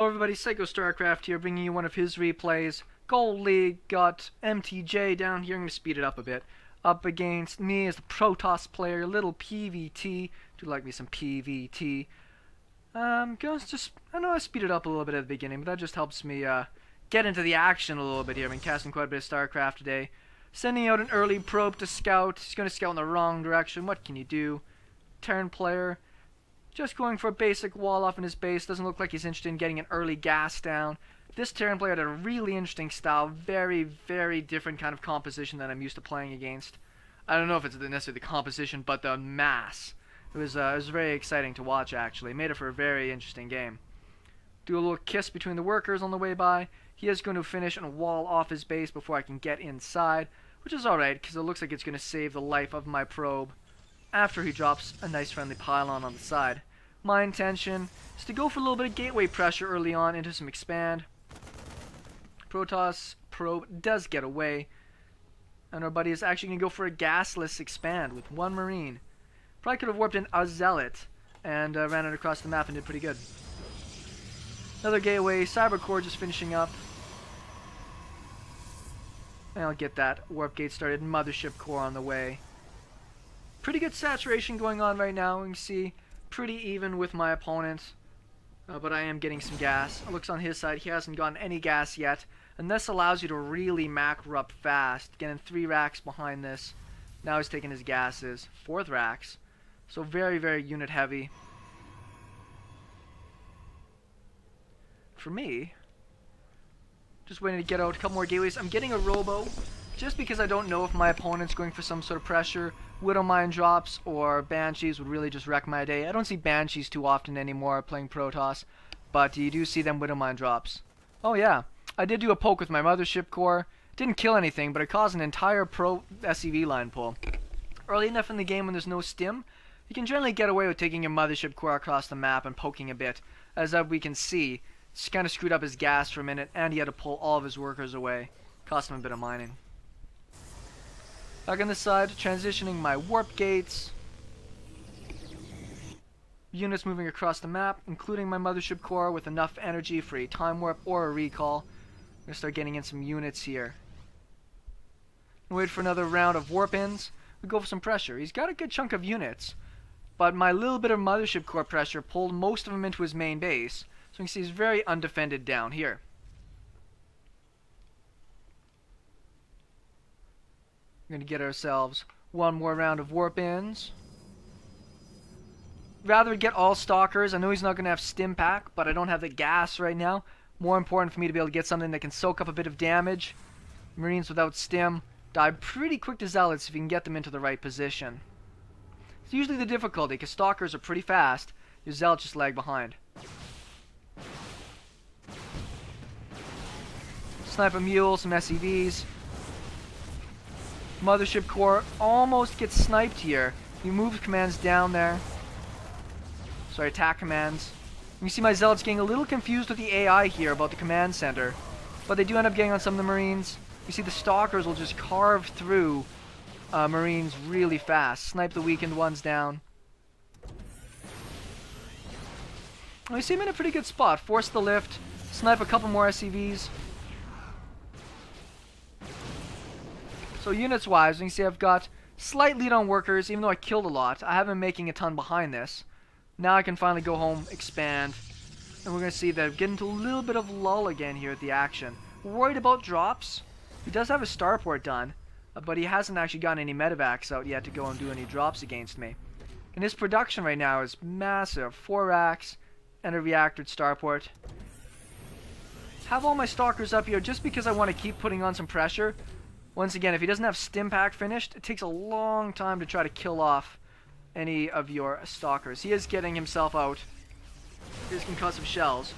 Hello everybody, SeKo Starcraft here, bringing you one of his replays. Gold League got MTJ down here. I'm going to speed it up a bit. Up against me as the Protoss player, little PVT. Do like me some PVT. I know I speed it up a little bit at the beginning, but that just helps me get into the action a little bit here. I've been casting quite a bit of StarCraft today. Sending out an early probe to scout. He's going to scout in the wrong direction. What can you do? Terran player. Just going for a basic wall off in his base. Doesn't look like he's interested in getting an early gas down. This Terran player had a really interesting style. Very, very different kind of composition than I'm used to playing against. I don't know if it's necessarily the composition, but the mass. It was very exciting to watch, actually. Made it for a very interesting game. Do a little kiss between the workers on the way by. He is going to finish and wall off his base before I can get inside, which is alright, because it looks like it's going to save the life of my probe after he drops a nice friendly pylon on the side. My intention is to go for a little bit of gateway pressure early on into some expand. Protoss probe does get away, and our buddy is actually going to go for a gasless expand with one marine. Probably could have warped in a zealot and ran it across the map and did pretty good. Another gateway, cyber core just finishing up. And I'll get that warp gate started, mothership core on the way. Pretty good saturation going on right now. You can see pretty even with my opponent, but I am getting some gas. It looks on his side, he hasn't gotten any gas yet, and this allows you to really macro up fast. Getting 3 racks behind this. Now he's taking his gases. 4th racks. So very, very unit heavy. For me, just waiting to get out a couple more gateways. I'm getting a robo, just because I don't know if my opponent's going for some sort of pressure. Widow Mine drops or Banshees would really just wreck my day. I don't see Banshees too often anymore playing Protoss, but you do see them Widow Mine drops. Oh yeah, I did do a poke with my mothership core. Didn't kill anything, but it caused an entire pro SCV line pull. Early enough in the game when there's no stim, you can generally get away with taking your mothership core across the map and poking a bit. As we can see, it's kind of screwed up his gas for a minute, and he had to pull all of his workers away. Cost him a bit of mining. Back on this side, transitioning my warp gates. Units moving across the map, including my mothership core with enough energy for a time warp or a recall. I'm going to start getting in some units here. Wait for another round of warp ins. We go for some pressure. He's got a good chunk of units, but my little bit of mothership core pressure pulled most of them into his main base. So you can see he's very undefended down here. We're going to get ourselves one more round of warp-ins. Rather get all stalkers. I know he's not going to have stim pack, but I don't have the gas right now. More important for me to be able to get something that can soak up a bit of damage. Marines without stim die pretty quick to zealots if you can get them into the right position. It's usually the difficulty, because stalkers are pretty fast. Your zealots just lag behind. Sniper mule, some SCVs. Mothership core almost gets sniped here. You move commands down there. Sorry, attack commands. You see my zealots getting a little confused with the AI here about the command center, but they do end up getting on some of the marines. You see the stalkers will just carve through marines really fast. Snipe the weakened ones down. Well, you see him in a pretty good spot. Force the lift. Snipe a couple more SCVs. So units-wise, you can see I've got slight lead on workers, even though I killed a lot. I haven't been making a ton behind this. Now I can finally go home, expand, and we're going to see that I'm getting into a little bit of lull again here at the action. Worried about drops. He does have a starport done, but he hasn't actually gotten any medevacs out yet to go and do any drops against me. And his production right now is massive. 4 racks and a reactored starport. Have all my stalkers up here just because I want to keep putting on some pressure. Once again, if he doesn't have stim pack finished, it takes a long time to try to kill off any of your stalkers. He is getting himself out. His concussive shells,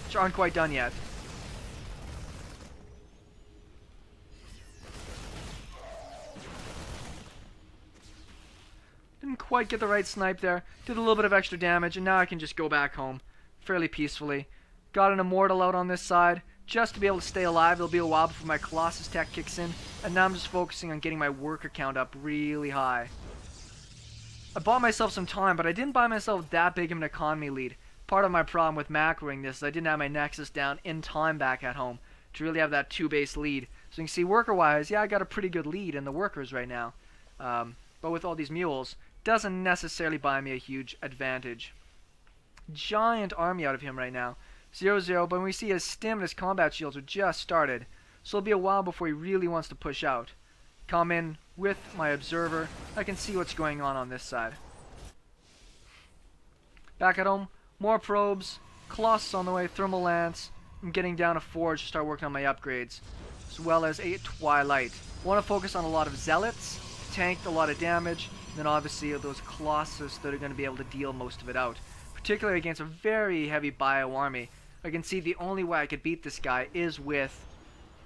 which aren't quite done yet. Didn't quite get the right snipe there. Did a little bit of extra damage, and now I can just go back home fairly peacefully. Got an immortal out on this side, just to be able to stay alive. It'll be a while before my Colossus tech kicks in, and now I'm just focusing on getting my worker count up really high. I bought myself some time, but I didn't buy myself that big of an economy lead. Part of my problem with macroing this is I didn't have my Nexus down in time back at home to really have that 2-base lead. So you can see worker-wise, yeah, I got a pretty good lead in the workers right now. But with all these mules, doesn't necessarily buy me a huge advantage. Giant army out of him right now. 0-0, but when we see his stim and his combat shields are just started. So it'll be a while before he really wants to push out. Come in with my observer. I can see what's going on this side. Back at home, more probes, Colossus on the way, thermal lance. I'm getting down a forge to start working on my upgrades, as well as a twilight. Want to focus on a lot of zealots, tanked a lot of damage, and then obviously those Colossus that are going to be able to deal most of it out. Particularly against a very heavy bio army. I can see the only way I could beat this guy is with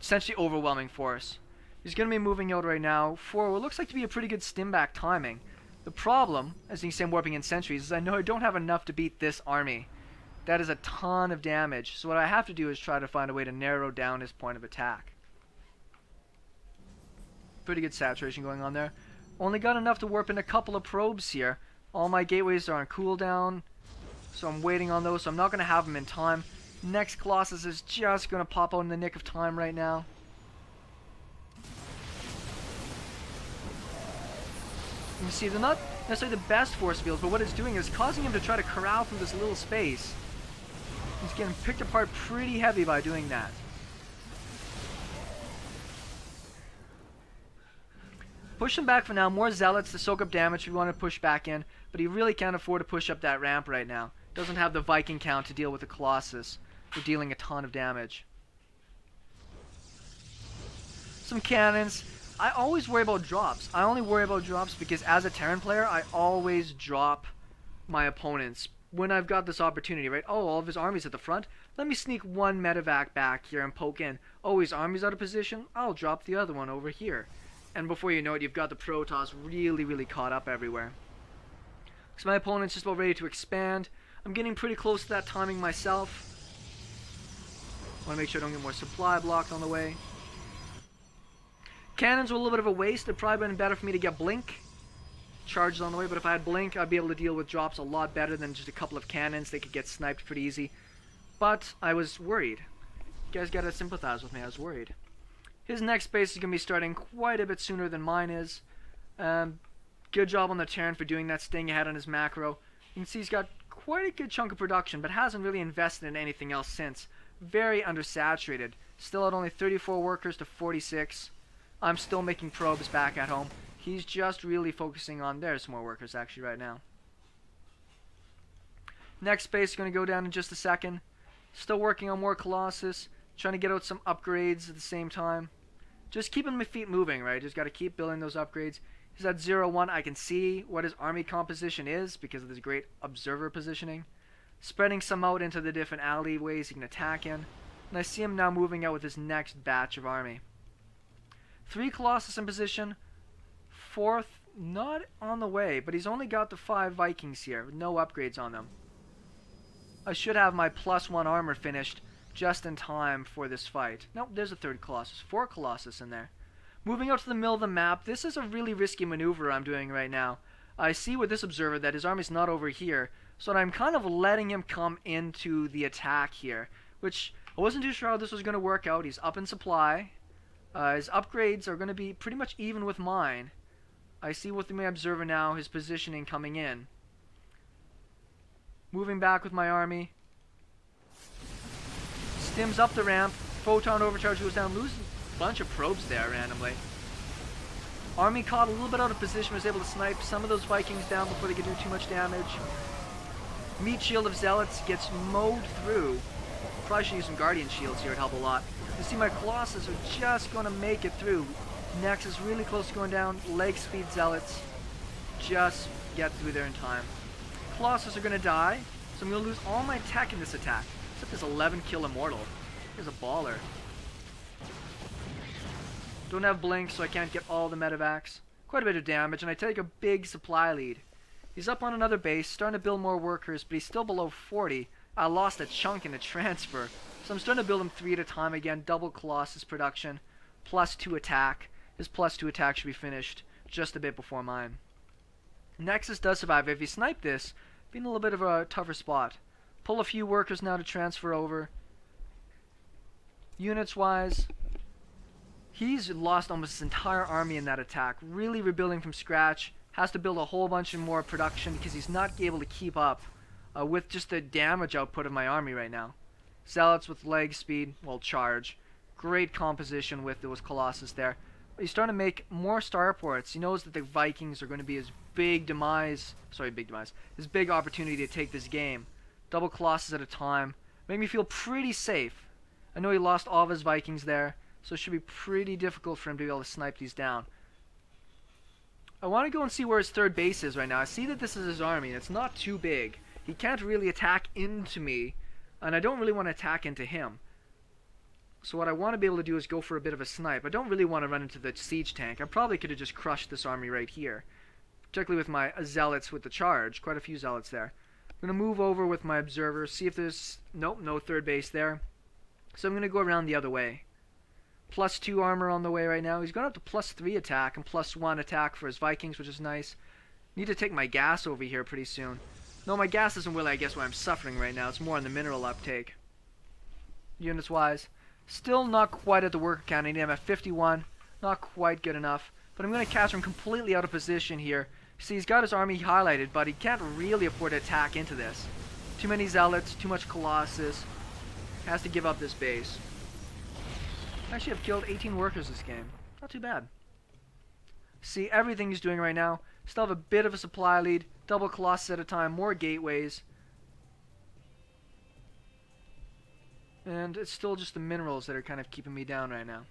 essentially overwhelming force. He's going to be moving out right now for what looks like to be a pretty good stim back timing. The problem, as you can see I'm warping in sentries, is I know I don't have enough to beat this army. That is a ton of damage. So what I have to do is try to find a way to narrow down his point of attack. Pretty good saturation going on there. Only got enough to warp in a couple of probes here. All my gateways are on cooldown, so I'm waiting on those, so I'm not going to have them in time. Next Colossus is just going to pop out in the nick of time right now. You can see they're not necessarily the best force fields, but what it's doing is causing him to try to corral through this little space. He's getting picked apart pretty heavy by doing that. Push him back for now. More zealots to soak up damage if we want to push back in, but he really can't afford to push up that ramp right now. Doesn't have the Viking count to deal with the Colossus. We're dealing a ton of damage. Some cannons. I always worry about drops. I only worry about drops because as a Terran player, I always drop my opponents when I've got this opportunity, right? Oh, all of his army's at the front. Let me sneak one medevac back here and poke in. Oh, his army's out of position. I'll drop the other one over here. And before you know it, you've got the Protoss really caught up everywhere. So my opponent's just about ready to expand. I'm getting pretty close to that timing myself. Want to make sure I don't get more supply blocked on the way. Cannons were a little bit of a waste. It'd probably been better for me to get Blink charges on the way, but if I had Blink, I'd be able to deal with drops a lot better than just a couple of cannons. They could get sniped pretty easy. But I was worried. You guys gotta sympathize with me. I was worried. His next base is going to be starting quite a bit sooner than mine is. Good job on the Terran for doing that, staying ahead on his macro. You can see he's got quite a good chunk of production, but hasn't really invested in anything else since. Very undersaturated. Still at only 34 workers to 46. I'm still making probes back at home. He's just really focusing on... There's more workers actually right now. Next base is going to go down in just a second. Still working on more Colossus. Trying to get out some upgrades at the same time. Just keeping my feet moving, right? Just got to keep building those upgrades. He's at 0-1. I can see what his army composition is because of this great observer positioning. Spreading some out into the different alleyways he can attack in. And I see him now moving out with his next batch of army. 3 Colossus in position. 4th, not on the way, but he's only got the 5 Vikings here, with no upgrades on them. I should have my +1 armor finished just in time for this fight. Nope, there's a 3rd Colossus. 4 Colossus in there. Moving out to the middle of the map, this is a really risky maneuver I'm doing right now. I see with this observer that his army's not over here, so I'm kind of letting him come into the attack here, which I wasn't too sure how this was going to work out. He's up in supply. His upgrades are going to be pretty much even with mine. I see with my observer now his positioning coming in. Moving back with my army. Stims up the ramp. Photon overcharge goes down. Loses a bunch of probes there randomly. Army caught a little bit out of position. Was able to snipe some of those Vikings down before they could do too much damage. Meat shield of Zealots gets mowed through. Probably should use some Guardian shields here. It'd help a lot. You see my Colossus are just going to make it through. Nexus really close to going down. Leg speed Zealots just get through there in time. Colossus are going to die, so I'm going to lose all my tech in this attack. Except this 11 kill Immortal. He's a baller. Don't have Blink, so I can't get all the medevacs. Quite a bit of damage, and I take a big supply lead. He's up on another base, starting to build more workers, but he's still below 40. I lost a chunk in the transfer. So I'm starting to build him 3 at a time again. Double Colossus production. +2 attack. His +2 attack should be finished just a bit before mine. Nexus does survive. If he sniped this, be in a little bit of a tougher spot. Pull a few workers now to transfer over. Units-wise, he's lost almost his entire army in that attack. Really rebuilding from scratch. Has to build a whole bunch of more production because he's not able to keep up with just the damage output of my army right now. Zealots with leg speed, well, charge. Great composition with those Colossus there. But he's starting to make more starports. He knows that the Vikings are going to be his big demise. Sorry, big demise. His big opportunity to take this game. Double Colossus at a time. Make me feel pretty safe. I know he lost all of his Vikings there, so it should be pretty difficult for him to be able to snipe these down. I want to go and see where his third base is right now. I see that this is his army, and it's not too big. He can't really attack into me, and I don't really want to attack into him. So what I want to be able to do is go for a bit of a snipe. I don't really want to run into the siege tank. I probably could have just crushed this army right here, particularly with my zealots with the charge. Quite a few zealots there. I'm going to move over with my observer, see if there's... Nope, no third base there. So I'm going to go around the other way. +2 armor on the way right now. He's going up to +3 attack and +1 attack for his Vikings, which is nice. Need to take my gas over here pretty soon. No, my gas isn't really, I guess, why I'm suffering right now. It's more on the mineral uptake. Units-wise, still not quite at the worker count. I need him at 51. Not quite good enough. But I'm going to catch him completely out of position here. See, he's got his army highlighted, but he can't really afford to attack into this. Too many zealots, too much Colossus. Has to give up this base. Actually, I've killed 18 workers this game. Not too bad. See, everything he's doing right now. Still have a bit of a supply lead. Double Colossus at a time. More gateways. And it's still just the minerals that are kind of keeping me down right now.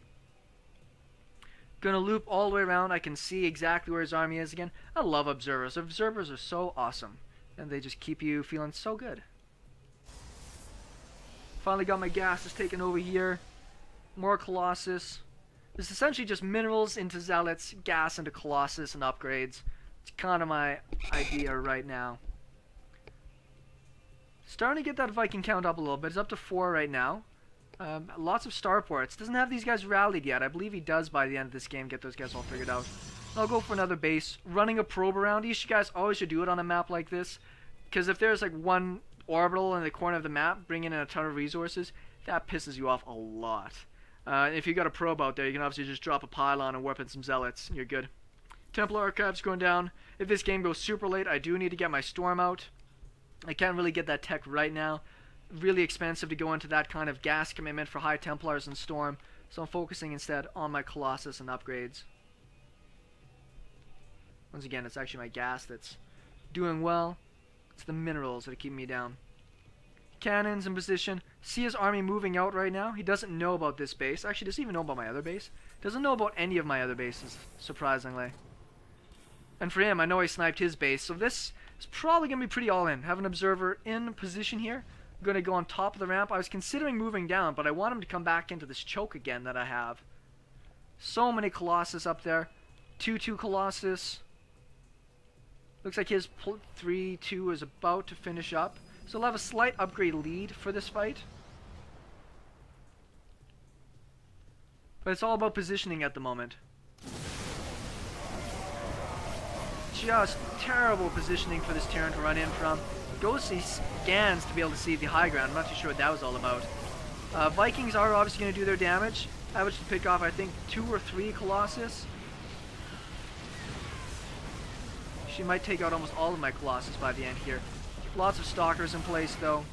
Gonna loop all the way around. I can see exactly where his army is again. I love observers. Observers are so awesome. And they just keep you feeling so good. Finally got my gases taken over here. More Colossus. This is essentially just minerals into zealots, gas into Colossus, and upgrades. It's kind of my idea right now. Starting to get that Viking count up a little bit. It's up to 4 right now. Lots of starports. Doesn't have these guys rallied yet. I believe he does by the end of this game get those guys all figured out. I'll go for another base. Running a probe around. You guys always should do it on a map like this. Because if there's like one orbital in the corner of the map bringing in a ton of resources, that pisses you off a lot. If you got a probe out there, you can obviously just drop a pylon and warp in some zealots, and you're good. Templar Archives going down. If this game goes super late, I do need to get my storm out. I can't really get that tech right now. Really expensive to go into that kind of gas commitment for high Templars and storm, so I'm focusing instead on my Colossus and upgrades. Once again, it's actually my gas that's doing well. It's the minerals that are keeping me down. Cannons in position. See his army moving out right now. He doesn't know about this base. Actually, doesn't even know about my other base. Doesn't know about any of my other bases, surprisingly. And for him, I know I sniped his base, so this is probably going to be pretty all-in. Have an observer in position here. I'm going to go on top of the ramp. I was considering moving down, but I want him to come back into this choke again that I have. So many Colossus up there. 2-2 Colossus. Looks like his 3-2 is about to finish up. So he'll have a slight upgrade lead for this fight. But it's all about positioning at the moment. Just terrible positioning for this Terran to run in from. Goes he scans to be able to see the high ground. I'm not too sure what that was all about. Vikings are obviously going to do their damage. I would just pick off, I think, 2 or 3 Colossus. She might take out almost all of my Colossus by the end here. Lots of stalkers in place, though.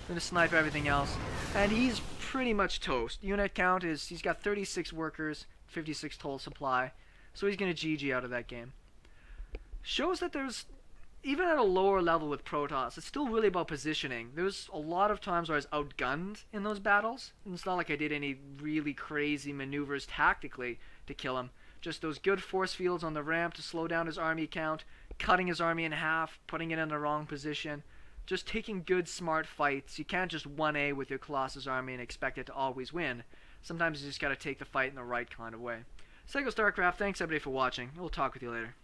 Gonna snipe everything else. And he's pretty much toast. Unit count is, he's got 36 workers, 56 total supply. So he's gonna GG out of that game. Shows that there's, even at a lower level with Protoss, it's still really about positioning. There's a lot of times where I was outgunned in those battles. And it's not like I did any really crazy maneuvers tactically to kill him. Just those good force fields on the ramp to slow down his army count, cutting his army in half, putting it in the wrong position. Just taking good, smart fights. You can't just 1A with your Colossus army and expect it to always win. Sometimes you just gotta take the fight in the right kind of way. SeKo Starcraft, thanks everybody for watching. We'll talk with you later.